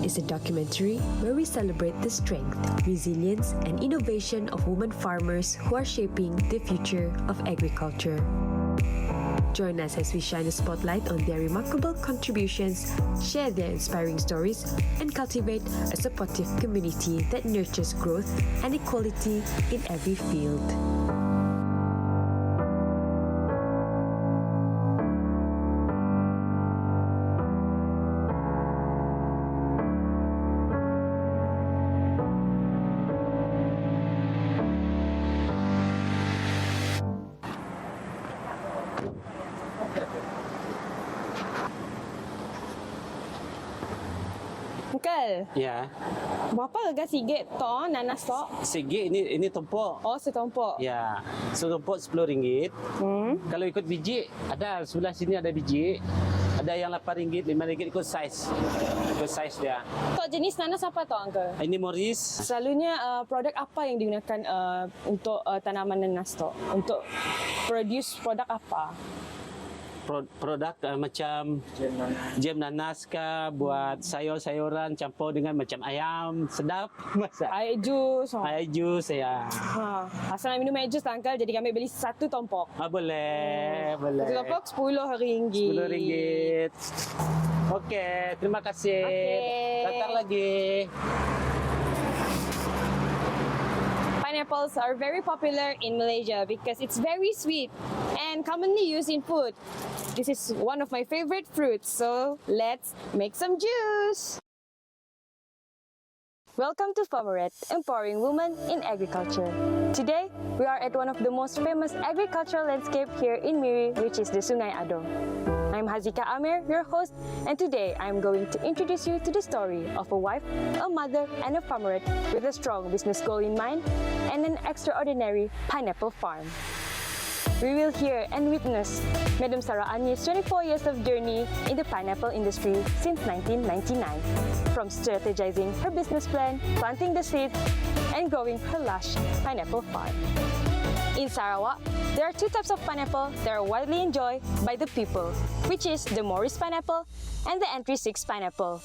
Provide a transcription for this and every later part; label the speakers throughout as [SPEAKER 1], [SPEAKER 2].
[SPEAKER 1] is a documentary where we celebrate the strength, resilience, and innovation of women farmers who are shaping the future of agriculture. Join us as we shine a spotlight on their remarkable contributions, share their inspiring stories, and cultivate a supportive community that nurtures growth and equality in every field.
[SPEAKER 2] Uncle,
[SPEAKER 3] Ya,
[SPEAKER 2] berapa harga sigit to nanas to?
[SPEAKER 3] segi ini tumpuk.
[SPEAKER 2] Oh, setumpuk.
[SPEAKER 3] Ya, setumpuk RM10. Kalau ikut biji, ada sebelah sini ada biji. Ada yang RM8, RM5 ikut size. Ikut size dia.
[SPEAKER 2] Tok jenis nanas apa to, Uncle?
[SPEAKER 3] Ini Morris.
[SPEAKER 2] Selalunya produk apa yang digunakan untuk tanaman nanas to? Untuk produce produk apa?
[SPEAKER 3] Produk macam jam nanas kah, buat sayur-sayuran campur dengan macam ayam, sedap masak.
[SPEAKER 2] Air jus.
[SPEAKER 3] Air jus ya.
[SPEAKER 2] Asal nak minum air jus tak, Uncle? Jadi kami beli satu tompok.
[SPEAKER 3] Boleh, boleh.
[SPEAKER 2] Satu tompok RM10.
[SPEAKER 3] RM10. Okey, terima kasih.
[SPEAKER 2] Okey.
[SPEAKER 3] Datang lagi.
[SPEAKER 2] Pineapples are very popular in Malaysia because it's very sweet and commonly used in food. This is one of my favorite fruits, so let's make some juice. Welcome to Farmeret, empowering women in agriculture. Today, we are at one of the most famous agricultural landscape here in Miri, which is the Sungai Ado. I'm Hazika Amir, your host, and today I'm going to introduce you to the story of a wife, a mother, and a farmerette with a strong business goal in mind and an extraordinary pineapple farm. We will hear and witness Madam Sarah Anyi's 24 years of journey in the pineapple industry since 1999, from strategizing her business plan, planting the seeds, and growing her lush pineapple farm. In Sarawak, there are two types of pineapple that are widely enjoyed by the people, which is the Morris pineapple and the Entry 6 pineapple.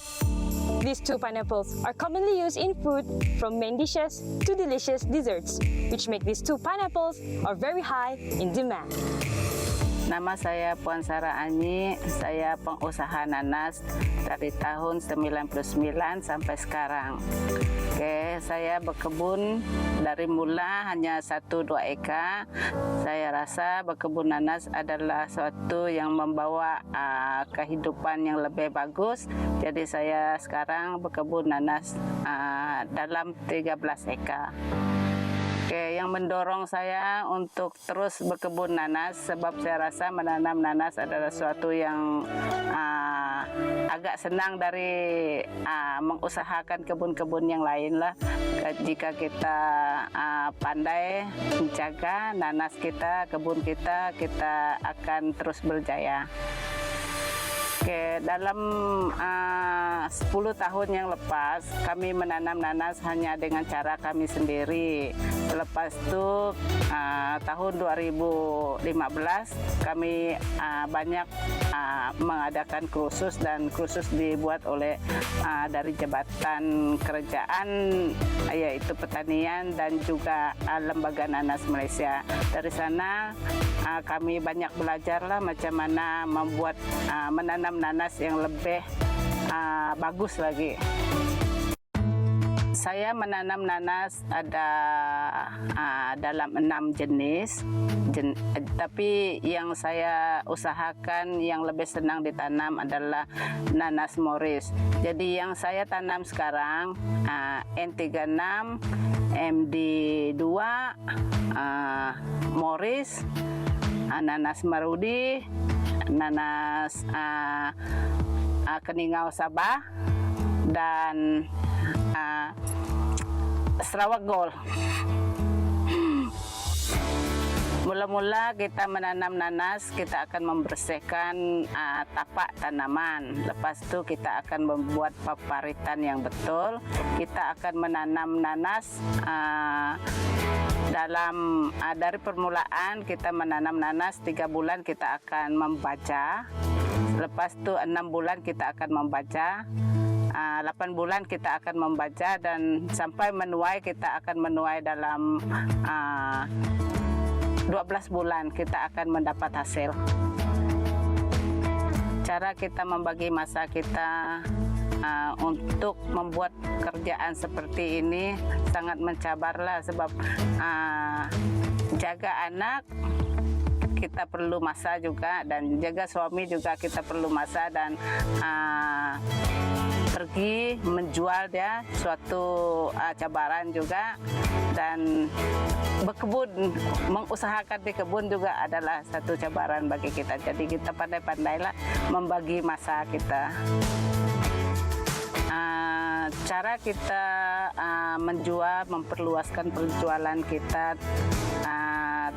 [SPEAKER 2] These two pineapples are commonly used in food, from main dishes to delicious desserts, which make these two pineapples are very high in demand.
[SPEAKER 4] Nama saya Puan Sarah Anyi, saya pengusaha nanas dari tahun 99 sampai sekarang. Oke, saya berkebun dari mula hanya 1-2 eka. Saya rasa berkebun nanas adalah suatu yang membawa kehidupan yang lebih bagus. Jadi saya sekarang berkebun nanas dalam 13 eka. Oke, yang mendorong saya untuk terus berkebun nanas sebab saya rasa menanam nanas adalah suatu yang agak senang dari mengusahakan kebun-kebun yang lain lah. Jika kita pandai menjaga nanas kita, kebun kita, kita akan terus berjaya. Oke, dalam 10 tahun yang lepas, kami menanam nanas hanya dengan cara kami sendiri. Lepas itu, tahun 2015, kami banyak mengadakan kursus, dan kursus dibuat oleh dari Jabatan Kerajaan, yaitu Pertanian dan juga Lembaga Nanas Malaysia. Dari sana, kami banyak belajarlah macam mana membuat menanam nanas yang lebih bagus lagi. Saya menanam nanas ada dalam 6 jenis, tapi yang saya usahakan yang lebih senang ditanam adalah nanas Morris. Jadi yang saya tanam sekarang N36, MD2, Morris, nanas Marudi, nanas Keningau Sabah, dan Sarawak Gold. Mula-mula kita menanam nanas, kita akan membersihkan tapak tanaman. Lepas itu kita akan membuat paparitan yang betul. Kita akan menanam nanas dari permulaan kita menanam nanas 3 bulan kita akan membaca. Lepas itu 6 bulan kita akan membaca. 8 bulan kita akan membaca dan sampai menuai kita akan menuai dalam 12 bulan kita akan mendapat hasil. Cara kita membagi masa kita untuk membuat kerjaan seperti ini sangat mencabarlah sebab jaga anak kita perlu masa juga dan jaga suami juga kita perlu masa dan pergi menjual dia suatu cabaran juga dan berkebun mengusahakan di kebun juga adalah satu cabaran bagi kita. Jadi kita pandai-pandailah membagi masa kita. Cara kita menjual, memperluaskan penjualan kita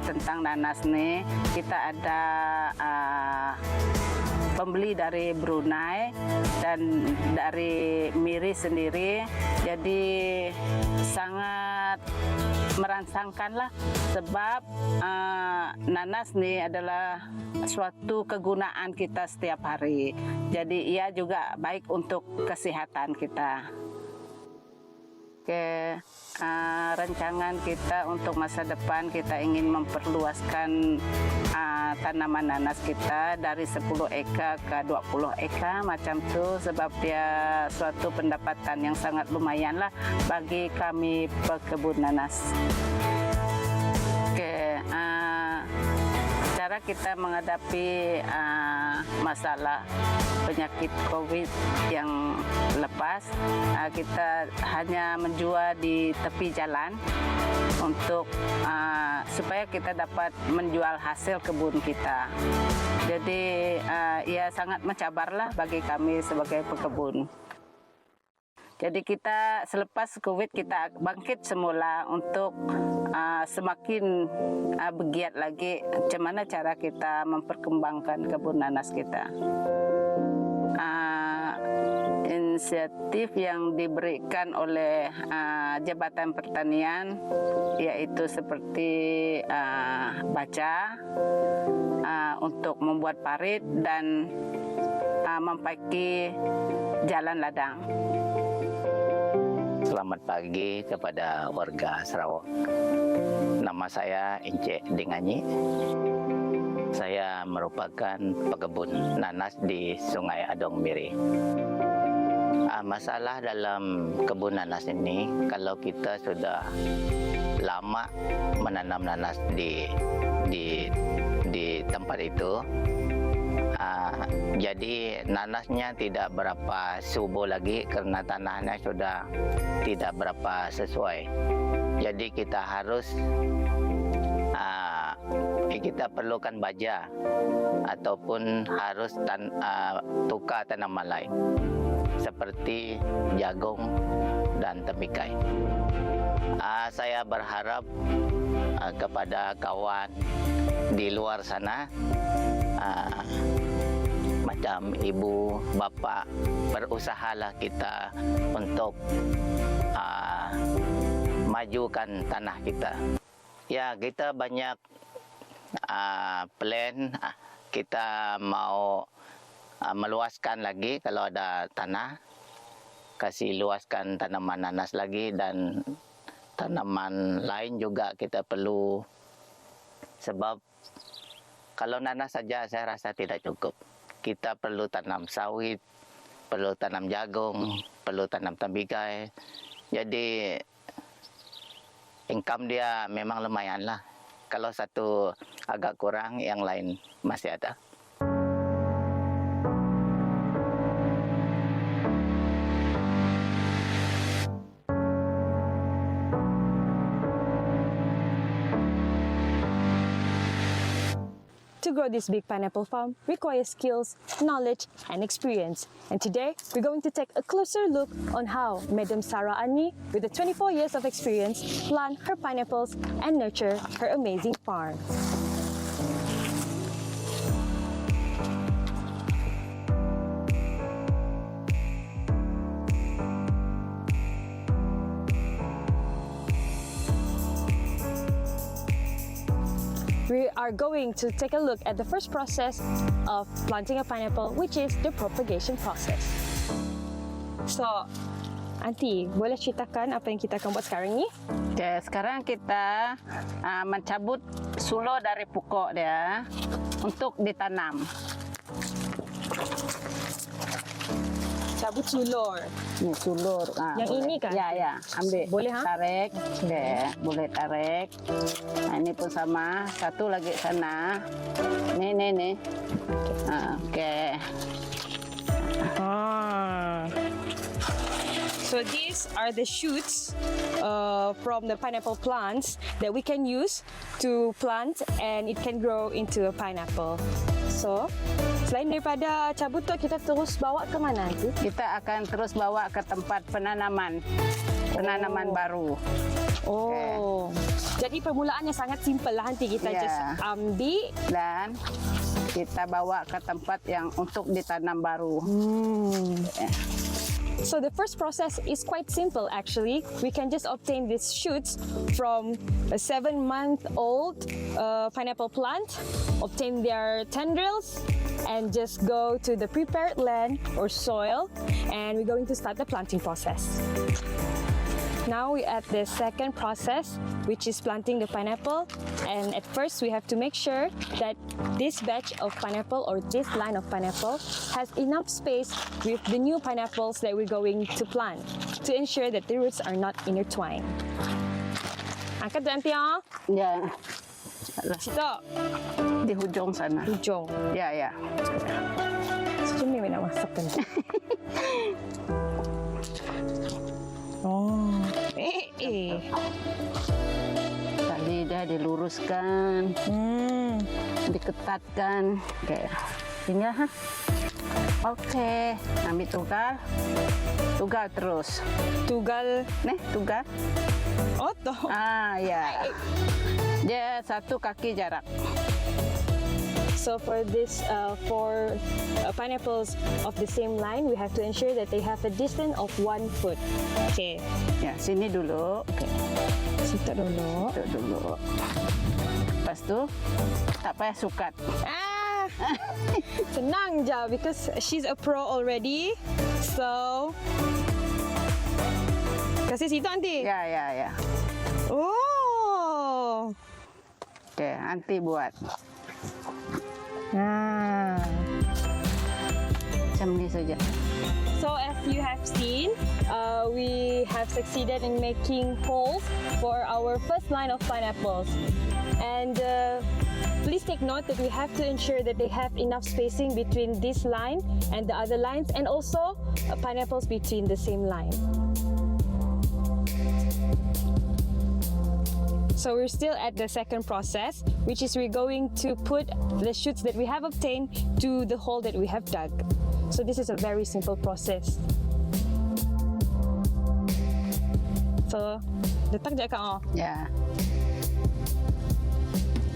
[SPEAKER 4] tentang nanas nih, kita ada pembeli dari Brunei dan dari Miri sendiri, jadi sangat merangsangkanlah sebab nanas nih adalah suatu kegunaan kita setiap hari. Jadi ia juga baik untuk kesehatan kita. Oke, rancangan kita untuk masa depan kita ingin memperluaskan tanaman nanas kita dari 10 eka ke 20 eka macam tu sebab dia suatu pendapatan yang sangat lumayan lah bagi kami pekebun nanas. Oke, cara kita menghadapi masalah penyakit COVID yang lepas, kita hanya menjual di tepi jalan untuk supaya kita dapat menjual hasil kebun kita. Jadi ia sangat mencabarlah bagi kami sebagai pekebun. Jadi kita selepas COVID kita bangkit semula untuk semakin bergiat lagi macam mana cara kita memperkembangkan kebun nanas kita. Inisiatif yang diberikan oleh Jabatan Pertanian yaitu seperti baca untuk membuat parit dan memperbaiki jalan ladang.
[SPEAKER 5] Selamat pagi kepada warga Sarawak. Nama saya Encik Denganyi. Saya merupakan pekebun nanas di Sungai Adong Miri. Masalah dalam kebun nanas ini, kalau kita sudah lama menanam nanas di tempat itu, jadi nanasnya tidak berapa subur lagi karena tanahnya sudah tidak berapa sesuai. Jadi kita harus kita perlukan baja ataupun harus tukar tanaman lain seperti jagung dan temikai. Saya berharap kepada kawan di luar sana, macam ibu, bapa, berusahalah kita untuk majukan tanah kita. Ya, kita banyak plan, kita mau meluaskan lagi kalau ada tanah, kasih luaskan tanaman nanas lagi dan tanaman lain juga kita perlu. Sebab kalau nanas saja saya rasa tidak cukup. Kita perlu tanam sawit, perlu tanam jagung, perlu tanam tembikar. Jadi income dia memang lumayan lah. Kalau satu agak kurang, yang lain masih ada.
[SPEAKER 2] To grow this big pineapple farm requires skills, knowledge, and experience. And today, we're going to take a closer look on how Madam Sarah Ani, with the 24 years of experience, plant her pineapples and nurture her amazing farm. We are going to take a look at the first process of planting a pineapple, which is the propagation process. So, Aunty, boleh ceritakan apa yang kita akan buat sekarang ni?
[SPEAKER 4] Okey, sekarang kita mencabut sulur dari pokok dia untuk ditanam.
[SPEAKER 2] Cabut sulur.
[SPEAKER 4] Ni sulur.
[SPEAKER 2] Yang
[SPEAKER 4] boleh.
[SPEAKER 2] ini kan?
[SPEAKER 4] Ya, ambil.
[SPEAKER 2] Boleh, ha?
[SPEAKER 4] Tarik. Okey, boleh tarik. Ini pun sama. Satu lagi sana. Ni. Okey.
[SPEAKER 2] So these are the shoots from the pineapple plants that we can use to plant and it can grow into a pineapple. So, selain daripada cabut tu, kita terus bawa ke mana nanti?
[SPEAKER 4] Kita akan terus bawa ke tempat penanaman baru.
[SPEAKER 2] Oh, jadi permulaannya sangat simple lah. Nanti kita
[SPEAKER 4] Ya.
[SPEAKER 2] just ambil.
[SPEAKER 4] Dan kita bawa ke tempat yang untuk ditanam baru.
[SPEAKER 2] So the first process is quite simple actually. We can just obtain these shoots from a 7-month-old pineapple plant, obtain their tendrils, and just go to the prepared land or soil, and we're going to start the planting process. Now we're at the second process, which is planting the pineapple. And at first, we have to make sure that this batch of pineapple or this line of pineapple has enough space with the new pineapples that we're going to plant to ensure that the roots are not intertwined. Angkat tu nanti ah.
[SPEAKER 4] Ya.
[SPEAKER 2] Situ,
[SPEAKER 4] Di hujung sana.
[SPEAKER 2] hujung.
[SPEAKER 4] Ya.
[SPEAKER 2] Sejum ni nak masukkan. Oh.
[SPEAKER 4] Tadi dia diluruskan, diketatkan. Okey. Ini ha. Okey, ambil tugal. Tugal terus.
[SPEAKER 2] Tugal.
[SPEAKER 4] Tugal.
[SPEAKER 2] Oh, tu.
[SPEAKER 4] Ya. Dia 1 kaki jarak.
[SPEAKER 2] So for this, for pineapples of the same line, we have to ensure that they have a distance of 1 foot. Okay.
[SPEAKER 4] Ya, sini dulu. Okey.
[SPEAKER 2] Situ dulu.
[SPEAKER 4] Itu dulu. Lepas tu tak payah sukat.
[SPEAKER 2] Senang je because she's a pro already. So kasih situ nanti.
[SPEAKER 4] Ya.
[SPEAKER 2] Oh.
[SPEAKER 4] Okey, nanti buat. Macam ni saja.
[SPEAKER 2] So as you have seen, we have succeeded in making holes for our first line of pineapples. And please take note that we have to ensure that they have enough spacing between this line and the other lines, and also pineapples between the same line. So we're still at the second process, which is we're going to put the shoots that we have obtained to the hole that we have dug. So this is a very simple process. So, letak je Kak Oh.
[SPEAKER 4] Ya.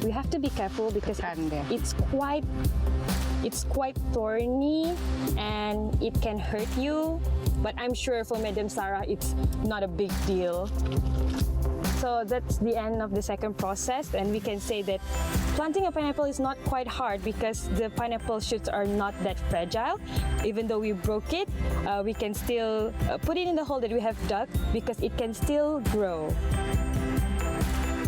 [SPEAKER 2] We have to be careful because
[SPEAKER 4] Tekan dia.
[SPEAKER 2] it's quite thorny and it can hurt you. But I'm sure for Madam Sarah, it's not a big deal. So that's the end of the second process, and we can say that planting a pineapple is not quite hard because the pineapple shoots are not that fragile. Even though we broke it, we can still put it in the hole that we have dug because it can still grow.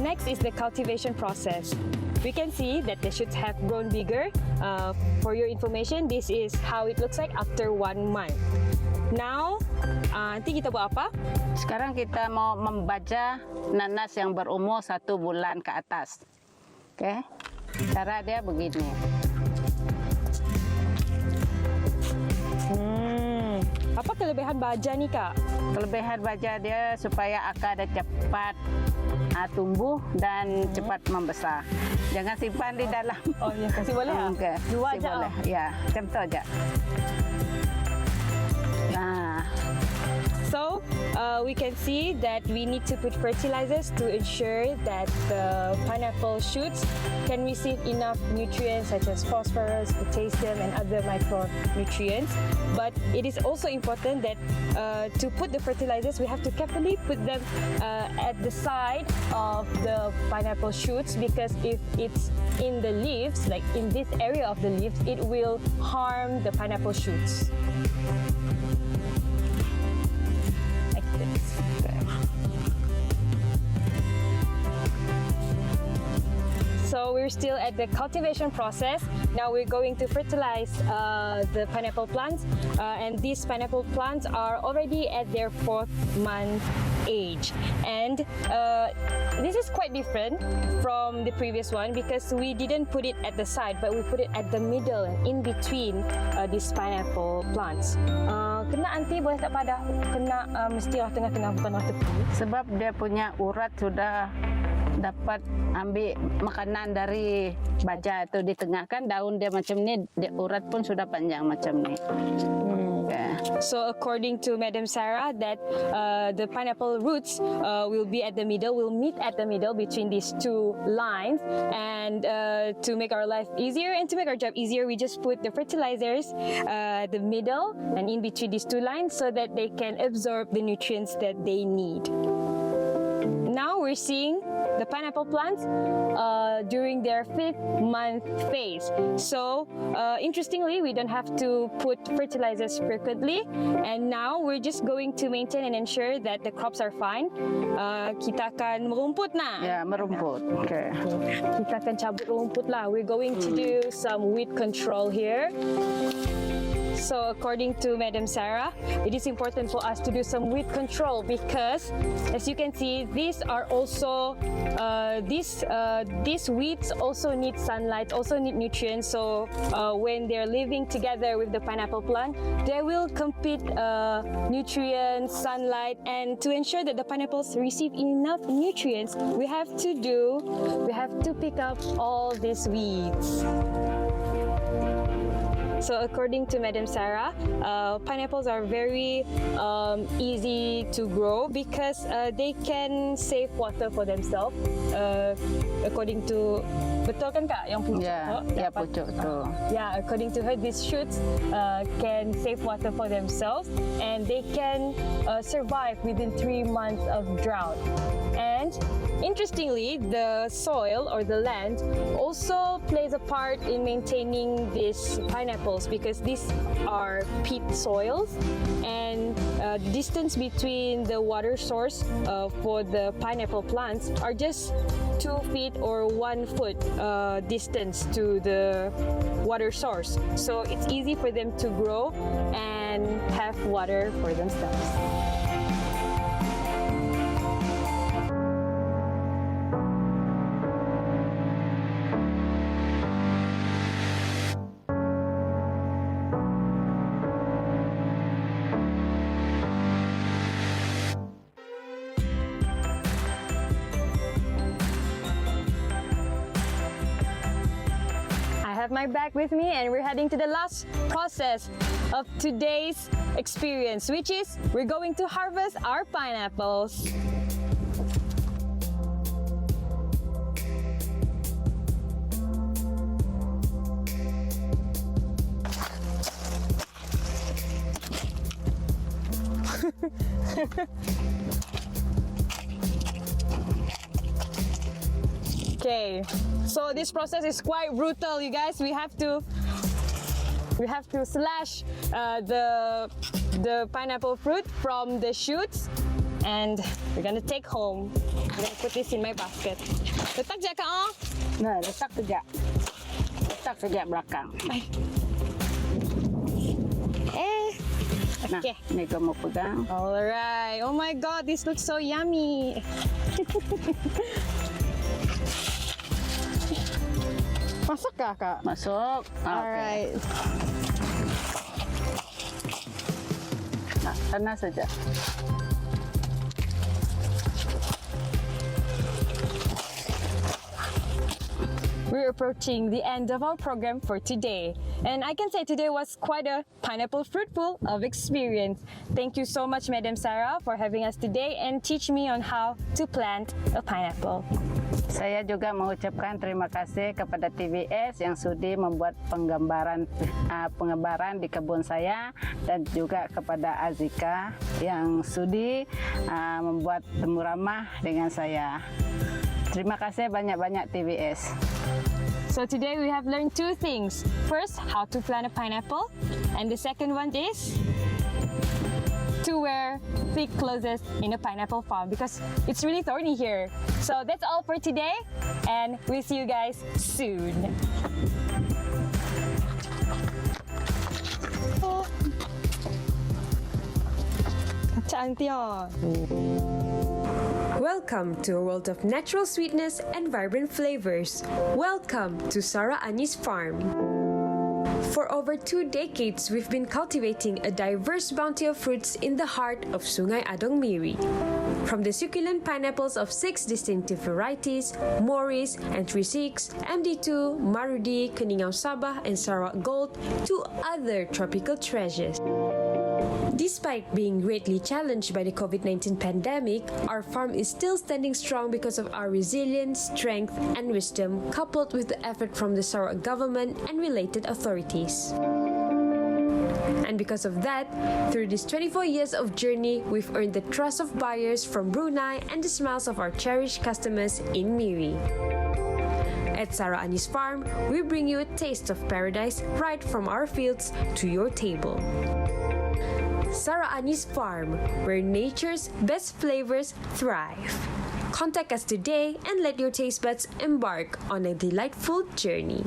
[SPEAKER 2] Next is the cultivation process. We can see that the shoots have grown bigger. For your information, this is how it looks like after 1 month. Now, nanti kita buat apa?
[SPEAKER 4] Sekarang kita mau membaja nanas yang berumur 1 bulan ke atas. Okey. Cara dia begini.
[SPEAKER 2] Apa kelebihan baja ni, Kak?
[SPEAKER 4] Kelebihan baja dia supaya akar dia cepat tumbuh dan cepat membesar. Jangan simpan di dalam.
[SPEAKER 2] Oh, ya, kasih boleh tak?
[SPEAKER 4] Okey.
[SPEAKER 2] Dua
[SPEAKER 4] Kasih
[SPEAKER 2] je.
[SPEAKER 4] boleh. Ya, macam tu aja.
[SPEAKER 2] So, we can see that we need to put fertilizers to ensure that the pineapple shoots can receive enough nutrients such as phosphorus, potassium, and other micronutrients. But it is also important that to put the fertilizers, we have to carefully put them at the side of the pineapple shoots, because if it's in the leaves, like in this area of the leaves, it will harm the pineapple shoots. So we're still at the cultivation process. Now we're going to fertilize the pineapple plants, and these pineapple plants are already at their 4th month age. And this is quite different from the previous one because we didn't put it at the side, but we put it at the middle, in between these pineapple plants. Kena anti boleh tak pada? Kena mestilah tengah-tengah, bukanlah tepi.
[SPEAKER 4] Sebab dia punya urat sudah dapat ambil makanan dari baja itu di tengah, kan daun dia macam ni, dia urat pun sudah panjang macam ni.
[SPEAKER 2] So according to Madam Sarah, that the pineapple roots will be at the middle, will meet at the middle between these two lines, and to make our life easier and to make our job easier, we just put the fertilizers the middle and in between these two lines so that they can absorb the nutrients that they need. Now we're seeing the pineapple plants during their 5th month phase. So interestingly, we don't have to put fertilizers frequently, and now we're just going to maintain and ensure that the crops are fine. Kita akan merumput na.
[SPEAKER 4] Ya, merumput. Okay.
[SPEAKER 2] Kita akan cabut rumput lah. We're going to do some weed control here. So according to Madam Sarah, it is important for us to do some weed control because, as you can see, these are also these weeds also need sunlight, also need nutrients. So when they're living together with the pineapple plant, they will compete nutrients, sunlight, and to ensure that the pineapples receive enough nutrients, we have to pick up all these weeds. So according to Madam Sarah, pineapples are very easy to grow because they can save water for themselves. According to, betul kan Kak yang pucuk?
[SPEAKER 4] Ya, pucuk tu.
[SPEAKER 2] Yeah, according to her, these shoots can save water for themselves and they can survive within 3 months of drought. And interestingly, the soil or the land also plays a part in maintaining these pineapples because these are peat soils, and the distance between the water source for the pineapple plants are just 2 feet or 1 foot distance to the water source. So it's easy for them to grow and have water for themselves. I have my bag with me and we're heading to the last process of today's experience, which is we're going to harvest our pineapples. Okay, so this process is quite brutal, you guys. We have to slash the pineapple fruit from the shoots, and we're gonna take home. I'm gonna put this in my basket. Letak je Kak Oh.
[SPEAKER 4] Nah, letak saja. Letak saja belakang. Nah,
[SPEAKER 2] Okay.
[SPEAKER 4] ni kamu pegang.
[SPEAKER 2] Alright. Oh my God, this looks so yummy. Masuk Kak?
[SPEAKER 4] Masuk.
[SPEAKER 2] Alright.
[SPEAKER 4] Nah, sana saja.
[SPEAKER 2] We're approaching the end of our program for today. And I can say today was quite a pineapple fruitful of experience. Thank you so much, Madam Sarah, for having us today and teach me on how to plant a pineapple.
[SPEAKER 4] Saya juga mengucapkan terima kasih kepada TVS yang sudi membuat penggambaran di kebun saya, dan juga kepada Azika yang sudi membuat temu ramah dengan saya. Terima kasih banyak-banyak TVS.
[SPEAKER 2] So today we have learned 2 things. First, how to plant a pineapple, and the second one is to wear thick clothes in a pineapple farm because it's really thorny here. So that's all for today. and we see you guys soon. Cantik oh.
[SPEAKER 1] Welcome to a world of natural sweetness and vibrant flavors. Welcome to Sarah Ani's farm. For over 2 decades, we've been cultivating a diverse bounty of fruits in the heart of Sungai Adong Miri. From the succulent pineapples of 6 distinctive varieties, Morris, N36, MD2, Marudi, Keningau Sabah, and Sarawak Gold, to other tropical treasures. Despite being greatly challenged by the COVID-19 pandemic, our farm is still standing strong because of our resilience, strength, and wisdom, coupled with the effort from the Sarawak government and related authorities. And because of that, through these 24 years of journey, we've earned the trust of buyers from Brunei and the smiles of our cherished customers in Miri. At Sarah Ani's farm, we bring you a taste of paradise right from our fields to your table. Sarah Ani's farm, where nature's best flavors thrive. Contact us today and let your taste buds embark on a delightful journey.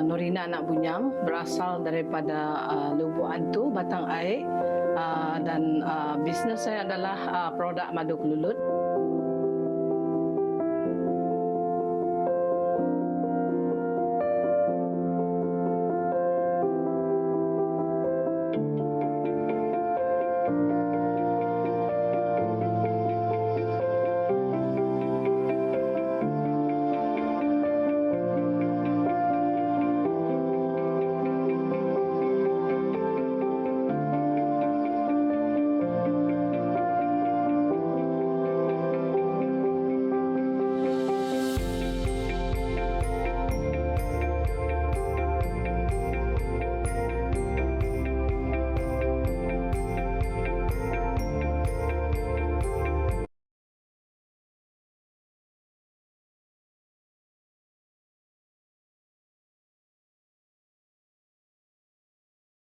[SPEAKER 6] Nurina Anak Bunyam, berasal daripada Lubuk Antu, Batang Air, dan bisnes saya adalah produk madu kelulut.